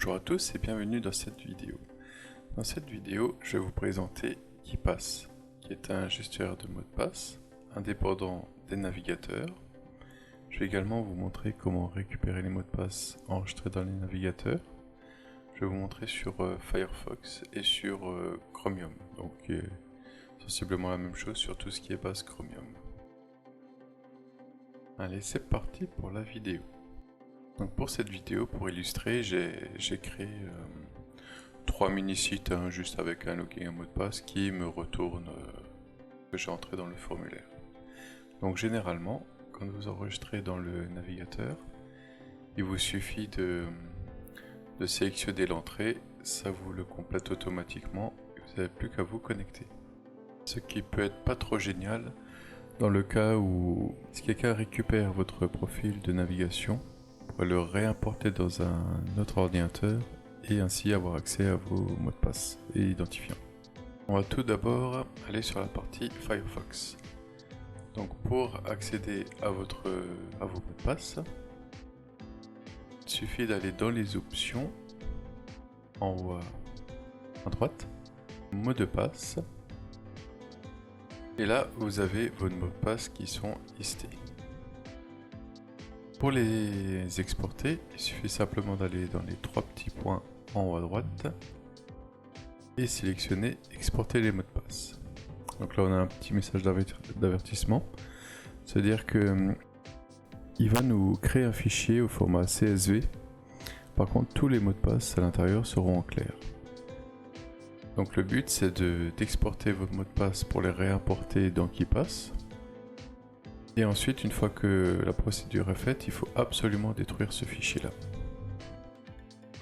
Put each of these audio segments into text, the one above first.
Bonjour à tous et bienvenue dans cette vidéo. Dans cette vidéo, je vais vous présenter KeePass, qui est un gestionnaire de mots de passe indépendant des navigateurs. Je vais également vous montrer comment récupérer les mots de passe enregistrés dans les navigateurs. Je vais vous montrer sur Firefox et sur Chromium, donc sensiblement la même chose sur tout ce qui est base Chromium. Allez, c'est parti pour la vidéo. Donc pour cette vidéo, pour illustrer, j'ai créé 3 mini-sites juste avec un login et un mot de passe qui me retourne que j'ai entré dans le formulaire. Donc généralement, quand vous enregistrez dans le navigateur, il vous suffit de sélectionner l'entrée, ça vous le complète automatiquement et vous n'avez plus qu'à vous connecter. Ce qui peut être pas trop génial dans le cas où si quelqu'un récupère votre profil de navigation, le réimporter dans un autre ordinateur et ainsi avoir accès à vos mots de passe et identifiants. On va tout d'abord aller sur la partie Firefox. Donc pour accéder à vos mots de passe, il suffit d'aller dans les options en haut à droite, mots de passe, et là vous avez vos mots de passe qui sont listés. Pour les exporter, il suffit simplement d'aller dans les 3 petits points en haut à droite et sélectionner exporter les mots de passe. Donc là on a un petit message d'avertissement, c'est-à-dire que il va nous créer un fichier au format CSV. Par contre tous les mots de passe à l'intérieur seront en clair. Donc le but c'est d'exporter vos mots de passe pour les réimporter dans KeePass. Et ensuite, une fois que la procédure est faite, il faut absolument détruire ce fichier-là.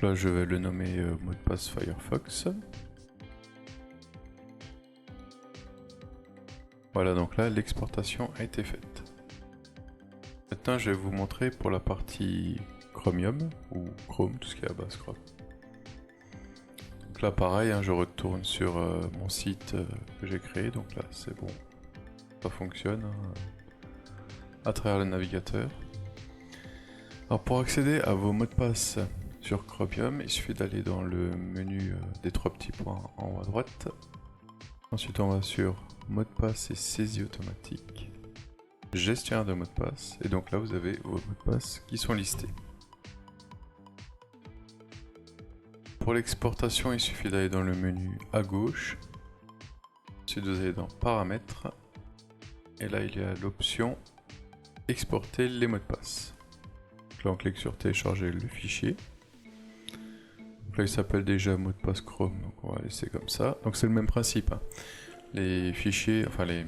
Là, je vais le nommer mot de passe Firefox. Voilà, donc là, l'exportation a été faite. Maintenant, je vais vous montrer pour la partie Chromium, ou Chrome, tout ce qui est à base Chrome. Donc là, pareil, je retourne sur mon site que j'ai créé. Donc là, c'est bon, ça fonctionne à travers le navigateur. Alors pour accéder à vos mots de passe sur Chromium, il suffit d'aller dans le menu des 3 petits points en haut à droite. Ensuite on va sur mot de passe et saisie automatique, gestionnaire de mots de passe, et donc là vous avez vos mots de passe qui sont listés. Pour l'exportation, il suffit d'aller dans le menu à gauche, ensuite vous allez dans paramètres, et là il y a l'option exporter les mots de passe. Donc là on clique sur télécharger le fichier. Donc là il s'appelle déjà mot de passe Chrome, donc on va laisser comme ça. Donc c'est le même principe. Les fichiers, enfin les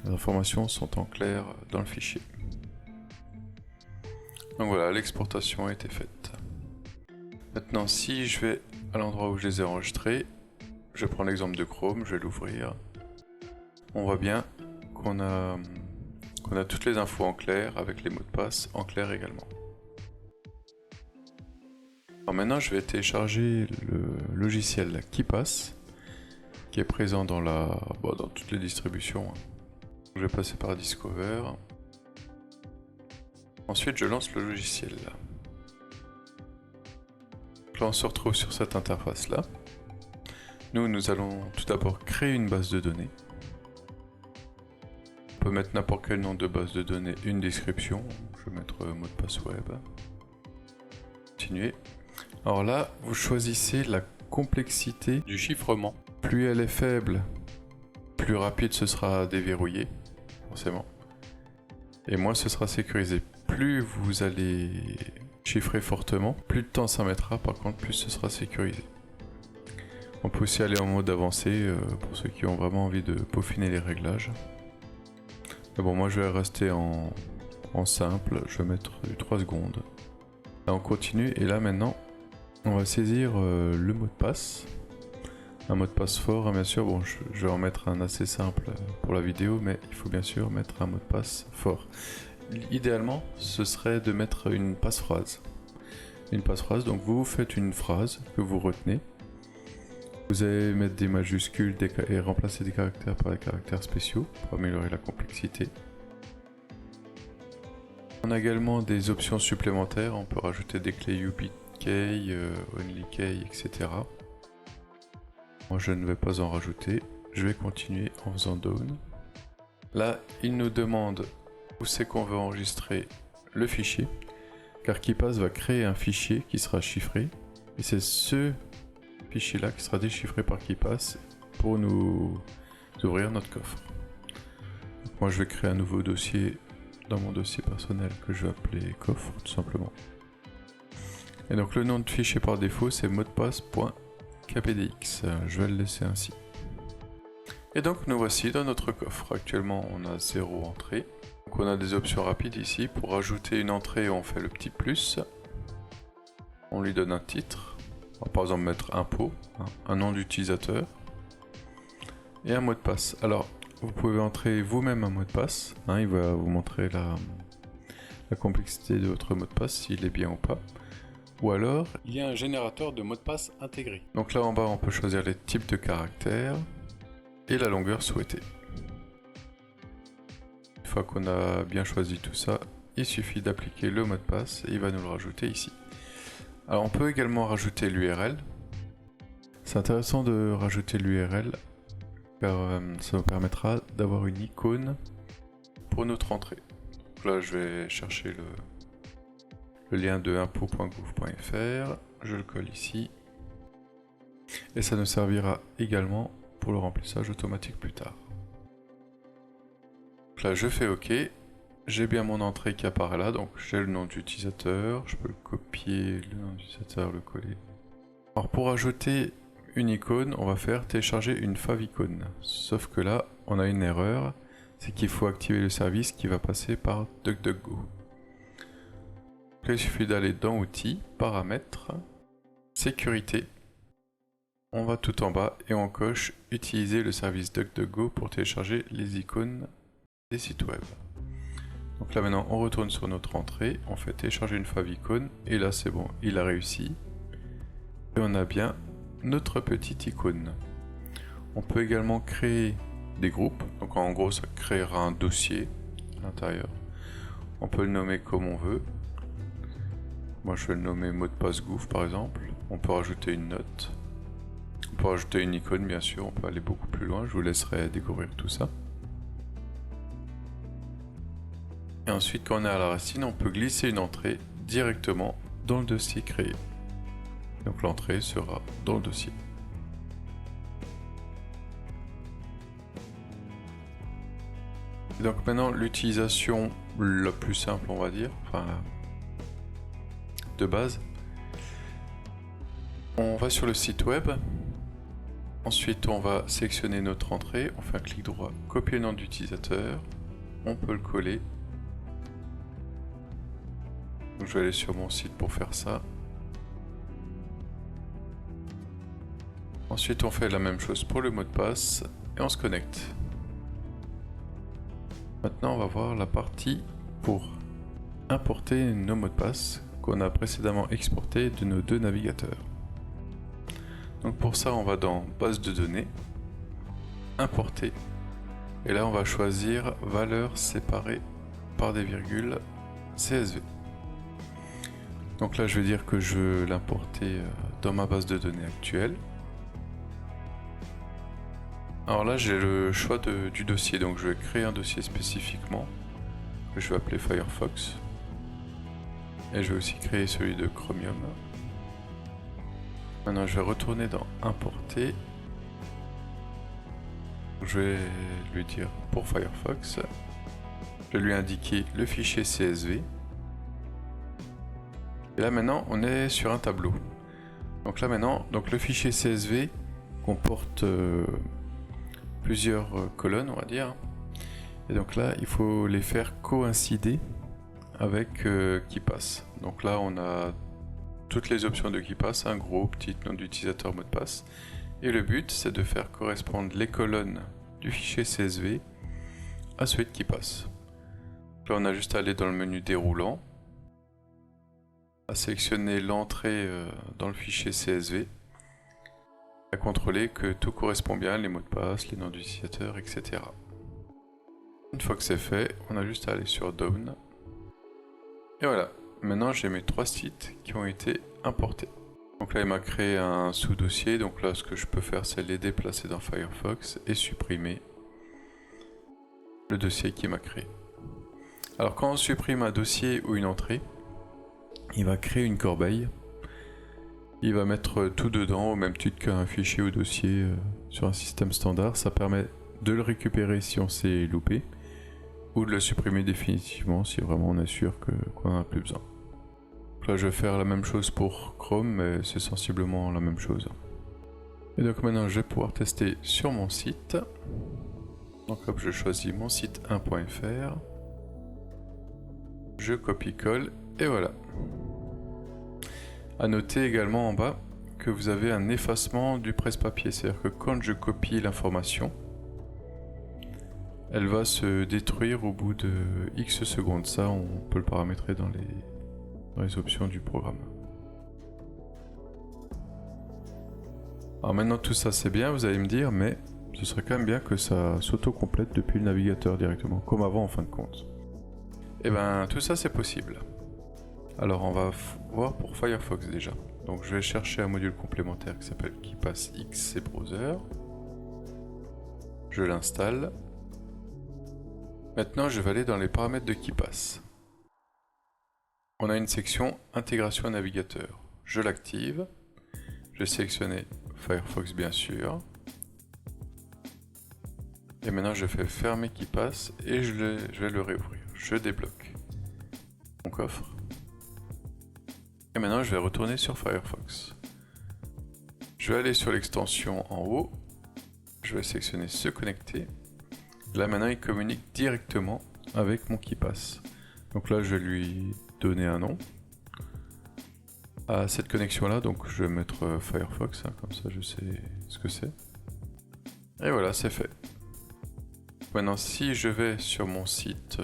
informations sont en clair dans le fichier. Donc voilà, l'exportation a été faite. Maintenant si je vais à l'endroit où je les ai enregistrés, je prends l'exemple de Chrome, je vais l'ouvrir. On voit bien qu'on a toutes les infos en clair avec les mots de passe en clair également. Alors maintenant je vais télécharger le logiciel KeePass qui est présent dans toutes les distributions. Je vais passer par Discover. Ensuite je lance le logiciel. Là on se retrouve sur cette interface là. Nous allons tout d'abord créer une base de données. On peut mettre n'importe quel nom de base de données, une description, je vais mettre mot de passe web. Continuer. Alors là, vous choisissez la complexité du chiffrement. Plus elle est faible, plus rapide ce sera à déverrouiller, forcément. Et moins ce sera sécurisé. Plus vous allez chiffrer fortement, plus de temps ça mettra, par contre plus ce sera sécurisé. On peut aussi aller en mode avancé pour ceux qui ont vraiment envie de peaufiner les réglages. Mais bon, moi je vais rester en simple, je vais mettre du 3 secondes. Là on continue, et là maintenant, on va saisir le mot de passe. Un mot de passe fort, bien sûr, bon je vais en mettre un assez simple pour la vidéo, mais il faut bien sûr mettre un mot de passe fort. Idéalement, ce serait de mettre une passe-phrase. Une passe-phrase, donc vous faites une phrase que vous retenez. Vous allez mettre des majuscules et remplacer des caractères par des caractères spéciaux pour améliorer la complexité. On a également des options supplémentaires, on peut rajouter des clés key, only key, etc. Moi je ne vais pas en rajouter, je vais continuer en faisant down. Là il nous demande où c'est qu'on veut enregistrer le fichier, car KeePass va créer un fichier qui sera chiffré, et c'est ce fichier là qui sera déchiffré par KeePass pour nous ouvrir notre coffre. Donc moi je vais créer un nouveau dossier dans mon dossier personnel que je vais appeler coffre tout simplement. Et donc le nom de fichier par défaut c'est motdepasse.kpdx, je vais le laisser ainsi. Et donc nous voici dans notre coffre. Actuellement on a 0 entrée. Donc on a des options rapides ici. Pour ajouter une entrée on fait le petit plus. On lui donne un titre. On va par exemple mettre impôt, un nom d'utilisateur et un mot de passe. Alors vous pouvez entrer vous-même un mot de passe. Il va vous montrer la complexité de votre mot de passe, s'il est bien ou pas. Ou alors, il y a un générateur de mots de passe intégré. Donc là en bas, on peut choisir les types de caractères et la longueur souhaitée. Une fois qu'on a bien choisi tout ça, il suffit d'appliquer le mot de passe et il va nous le rajouter ici. Alors on peut également rajouter l'URL. C'est intéressant de rajouter l'URL car ça nous permettra d'avoir une icône pour notre entrée. Donc là je vais chercher le lien de impôt.gouv.fr, je le colle ici, et ça nous servira également pour le remplissage automatique plus tard. Donc là je fais OK, j'ai bien mon entrée qui apparaît là, donc j'ai le nom d'utilisateur, je peux le copier, le nom d'utilisateur, le coller. Alors pour ajouter une icône, on va faire télécharger une favicon, sauf que là on a une erreur, c'est qu'il faut activer le service qui va passer par DuckDuckGo. Il suffit d'aller dans Outils, Paramètres, Sécurité. On va tout en bas et on coche Utiliser le service DuckDuckGo pour télécharger les icônes des sites web. Donc là maintenant on retourne sur notre entrée, on fait télécharger une favicon et là c'est bon, il a réussi. Et on a bien notre petite icône. On peut également créer des groupes, donc en gros ça créera un dossier à l'intérieur. On peut le nommer comme on veut. Moi je vais le nommer mot de passe gouv par exemple. On peut rajouter une note. On peut rajouter une icône bien sûr, on peut aller beaucoup plus loin, je vous laisserai découvrir tout ça. Et ensuite quand on est à la racine, on peut glisser une entrée directement dans le dossier créé. Donc l'entrée sera dans le dossier. Donc maintenant l'utilisation la plus simple on va dire, enfin de base. On va sur le site web, ensuite on va sélectionner notre entrée, on fait un clic droit, copier le nom d'utilisateur, on peut le coller. Donc je vais aller sur mon site pour faire ça. Ensuite on fait la même chose pour le mot de passe et on se connecte. Maintenant on va voir la partie pour importer nos mots de passe qu'on a précédemment exportés de nos deux navigateurs. Donc pour ça on va dans base de données, importer, et là on va choisir valeur séparée par des virgules CSV. Donc là je vais dire que je veux l'importer dans ma base de données actuelle. Alors là j'ai le choix du dossier, donc je vais créer un dossier spécifiquement que je vais appeler Firefox, et je vais aussi créer celui de Chromium. Maintenant je vais retourner dans importer, je vais lui dire pour Firefox, je vais lui indiquer le fichier CSV, et là maintenant on est sur un tableau. Donc là maintenant, le fichier CSV comporte plusieurs colonnes on va dire, et donc là il faut les faire coïncider avec KeePass. Donc là on a toutes les options de KeePass, un gros, petit nom d'utilisateur, mot de passe, et le but c'est de faire correspondre les colonnes du fichier CSV à celui de KeePass. Là on a juste à aller dans le menu déroulant, à sélectionner l'entrée dans le fichier CSV, à contrôler que tout correspond bien, les mots de passe, les noms d'utilisateurs, etc. Une fois que c'est fait, on a juste à aller sur Down. Et voilà, maintenant j'ai mes 3 sites qui ont été importés. Donc là il m'a créé un sous-dossier, donc là ce que je peux faire c'est les déplacer dans Firefox et supprimer le dossier qui m'a créé. Alors quand on supprime un dossier ou une entrée, il va créer une corbeille. Il va mettre tout dedans au même titre qu'un fichier ou dossier sur un système standard. Ça permet de le récupérer si on s'est loupé ou de le supprimer définitivement si vraiment on est sûr qu'on n'en a plus besoin. Donc là je vais faire la même chose pour Chrome, mais c'est sensiblement la même chose. Et donc maintenant je vais pouvoir tester sur mon site. Donc hop, je choisis mon site 1.fr. Je copie-colle et voilà. A noter également en bas que vous avez un effacement du presse-papier, c'est-à-dire que quand je copie l'information, elle va se détruire au bout de X secondes. Ça, on peut le paramétrer dans les options du programme. Alors maintenant tout ça c'est bien, vous allez me dire, mais ce serait quand même bien que ça s'auto-complète depuis le navigateur directement, comme avant en fin de compte. Et ben tout ça c'est possible. Alors on va voir pour Firefox déjà. Donc je vais chercher un module complémentaire qui s'appelle KeePass XC Browser. Je l'installe. Maintenant je vais aller dans les paramètres de KeePass. On a une section intégration navigateur. Je l'active. Je vais sélectionner Firefox bien sûr. Et maintenant je fais fermer KeePass et je vais le réouvrir. Je débloque mon coffre. Et maintenant je vais retourner sur Firefox. Je vais aller sur l'extension en haut. Je vais sélectionner se connecter. Là maintenant il communique directement avec mon KeePass. Donc là je vais lui donner un nom à cette connexion là. Donc je vais mettre Firefox, hein, comme ça je sais ce que c'est. Et voilà, c'est fait. Maintenant si je vais sur mon site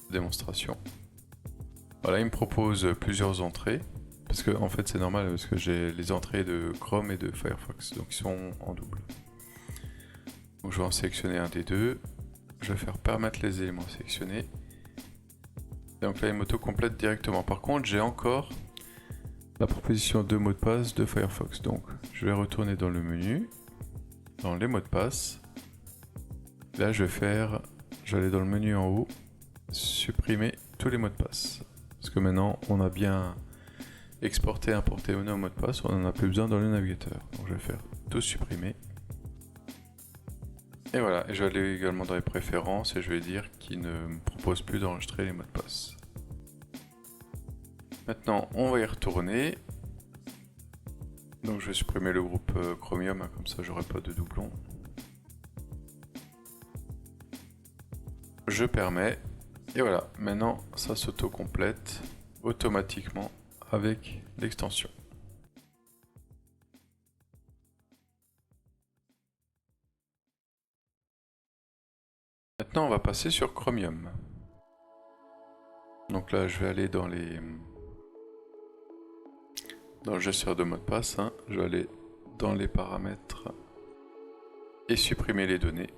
démonstration, voilà, il me propose plusieurs entrées, parce que en fait c'est normal, parce que j'ai les entrées de Chrome et de Firefox, donc ils sont en double. Donc je vais en sélectionner un des deux, je vais faire permettre les éléments sélectionnés, et donc là il m'auto-complète directement. Par contre j'ai encore la proposition de mot de passe de Firefox, donc je vais retourner dans le menu, dans les mots de passe, là je vais aller dans le menu en haut, supprimer tous les mots de passe. Parce que maintenant on a bien exporté, importé nos mots de passe, on n'en a plus besoin dans le navigateur. Donc je vais faire tout supprimer. Et voilà, et je vais aller également dans les préférences et je vais dire qu'il ne me propose plus d'enregistrer les mots de passe. Maintenant on va y retourner. Donc je vais supprimer le groupe Chromium, hein, comme ça j'aurai pas de doublons. Je permets. Et voilà, maintenant ça s'auto-complète automatiquement avec l'extension. Maintenant on va passer sur Chromium. Donc là je vais aller dans le gestionnaire de mot de passe, hein. Je vais aller dans les paramètres et supprimer les données.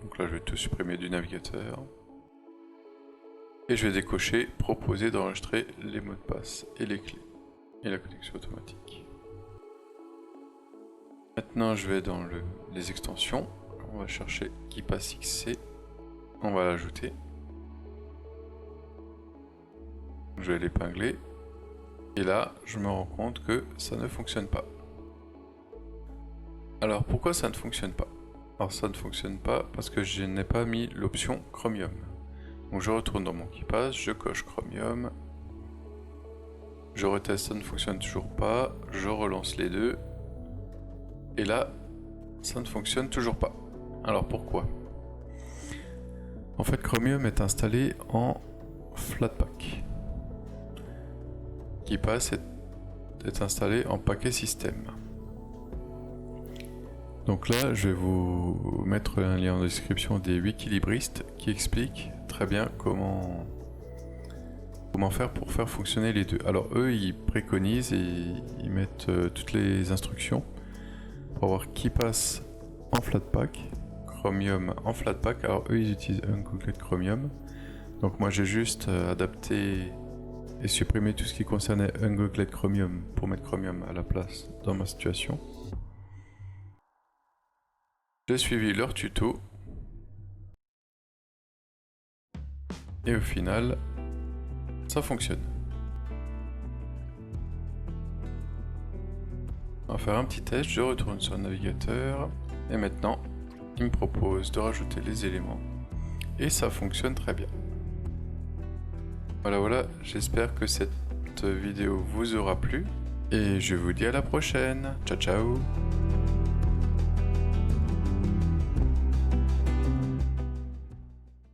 Donc là je vais tout supprimer du navigateur. Et je vais décocher proposer d'enregistrer les mots de passe et les clés et la connexion automatique. Maintenant je vais dans les extensions, on va chercher KeePass XC, on va l'ajouter. Je vais l'épingler et là je me rends compte que ça ne fonctionne pas. Alors pourquoi ça ne fonctionne pas? Alors ça ne fonctionne pas parce que je n'ai pas mis l'option Chromium. Donc je retourne dans mon KeePass, je coche Chromium, je reteste, ça ne fonctionne toujours pas, je relance les deux, et là, ça ne fonctionne toujours pas. Alors pourquoi? En fait, Chromium est installé en Flatpak. KeePass est installé en paquet système. Donc là, je vais vous mettre un lien en description des Wikilibristes qui expliquent très bien comment faire pour faire fonctionner les deux. Alors eux, ils préconisent et ils mettent toutes les instructions pour avoir KeePass en Flatpak, Chromium en Flatpak. Alors eux, ils utilisent Uncooked Chromium. Donc moi j'ai juste adapté et supprimé tout ce qui concernait Ungoogled Chromium pour mettre Chromium à la place dans ma situation. J'ai suivi leur tuto et au final ça fonctionne. On va faire un petit test, je retourne sur le navigateur et maintenant il me propose de rajouter les éléments et ça fonctionne très bien. Voilà, j'espère que cette vidéo vous aura plu et je vous dis à la prochaine. Ciao ciao.